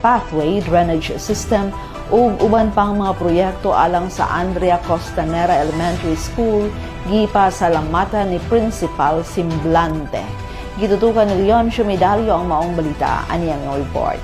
pathway drainage system ug uban pang mga proyekto alang sa Andrea Costanera Elementary School gipasalamatan ni Principal Simblante. Gitutukan ni Leoncio Medallo ang maong balita aniyang report.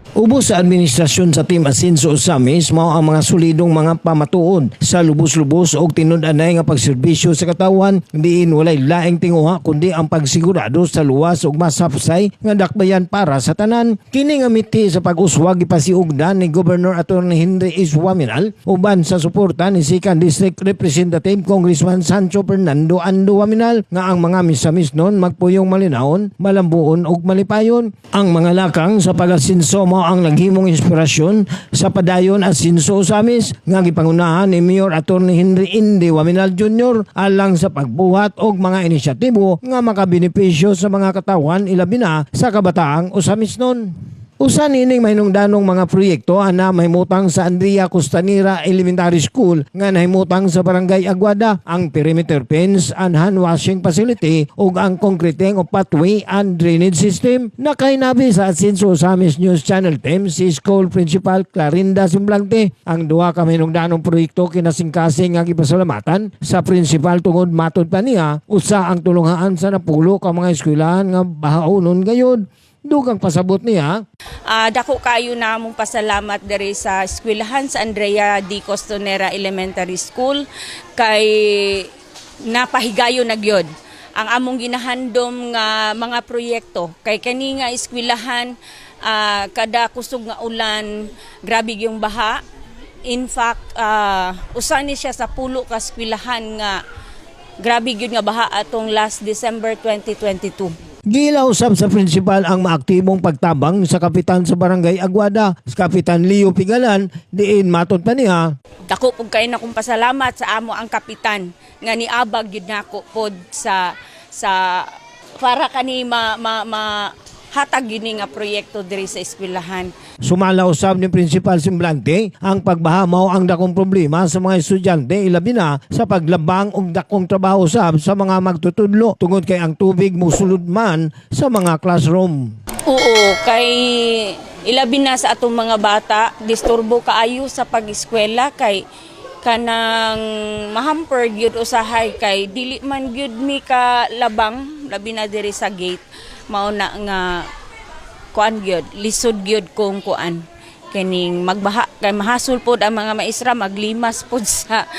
Ubos sa administrasyon sa Team Asenso Osamis mao ang mga solidong mga pamatuod sa lubos-lubos o tinud-anay nga pagserbisyo sa katawan diin walay laing tinguha kundi ang pagsigurado sa luwas ug masapsay nga dakbayan para sa tanan. Kini nga miti sa pag-uswag ipasiugdan ni Governor Attorney Henry Iswaminal uban sa suporta ni Second District Representative Congressman Sancho Fernando Ando Waminal nga ang mga misamisnon magpuyong malinawon, malambuon ug malipayon. Ang mga lakang sa pag-asenso ang naghimong inspirasyon sa padayon Asenso Osamis nga gipangunahan ni Mayor Attorney Henry Indi Waminal Jr. alang sa pagbuhat og mga inisyatibo nga makabenepisyo sa mga katawan ilabi na sa kabataang Osamisnon. Usa nining mahinungdanong mga proyekto ana mahimutang sa Andrea Costanera Elementary School nga nahimutang sa Barangay Aguada, ang perimeter fence and hand washing facility ug ang concreting of pathway and drainage system. Nakainabi sa Asenso Osamis News Channel 10 si School Principal Clarinda Simblante. Ang duha ka mahinungdanong proyekto kinasingkasing nga gipasalamatan sa principal tungod matod pa niya usa ang tulungaan sa napulo ka mga eskwelahan nga bahaunon gayud. Dugang pasabot niya. Dako kayo namong pasalamat diri sa eskwelahan sa Andrea D. Costanera Elementary School kay napahigayo na gyud ang among ginahandom nga mga proyekto kay kani nga eskwelahan kada kusog nga ulan grabe yung baha. In fact, usa ni siya sa pulo ka eskwelahan nga grabe gyud nga baha atong last December 2022. Gilausab sa principal ang maaktibong pagtabang sa kapitan sa Barangay Aguada, sa Kapitan Leo Pigalan, diin matod pa niya. Dako pug kay na kong pasalamat sa amo ang kapitan nga niabag gyud nako pod sa para kani hatag gini nga proyekto diri sa eskwelahan. Sumala usab ni Principal Simblante ang pagbaha mao ang dakong problema sa mga estudyante ilabi na sa paglabang og dakong trabaho usab sa mga magtutudlo tungod kay ang tubig mosulod man sa mga classroom. Oo, kay ilabi na sa atong mga bata disturbo kaayo sa pag-eskwela kay kanang mahamper gyud usahay kay dili man gyud mi ka labang labi na diri sa gate. Mao na nga kuan gyud lisod gyud kung kuan kining magbaha kay mahasol pod ang mga maestra maglimas pod sa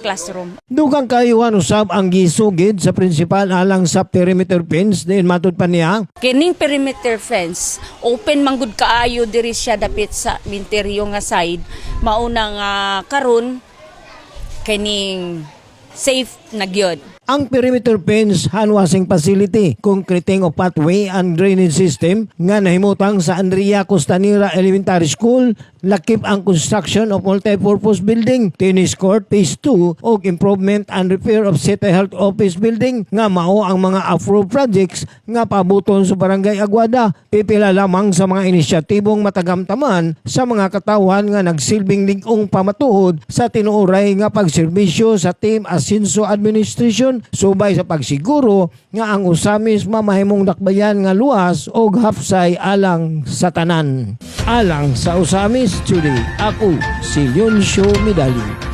classroom. Dugang kayuhan usab ang gisugid sa principal alang sa perimeter fence din matud pa niya. Kining perimeter fence open manggud kaayo diri siya dapit sa minteryo nga side mauna nga karon kining safe na gyud. Ang perimeter fence hand washing facility, concreting of pathway and drainage system nga nahimutang sa Andrea Costanera Elementary School, lakip ang construction of multi-purpose building, tennis court phase 2 ug improvement and repair of City Health Office building nga mao ang mga approved projects nga pabuton sa Barangay Aguada. Pipila lamang sa mga inisyatibong matagamtaman sa mga katawan nga nagsilbing ligong pamatuod sa tinuoray nga pagserbisyo sa Team Asenso Administration subay sa pagsiguro nga ang Osamis mamahimong dakbayan nga luwas o hapsay alang sa tanan. Alang sa Osamis today, ako si Leoncio Medallo.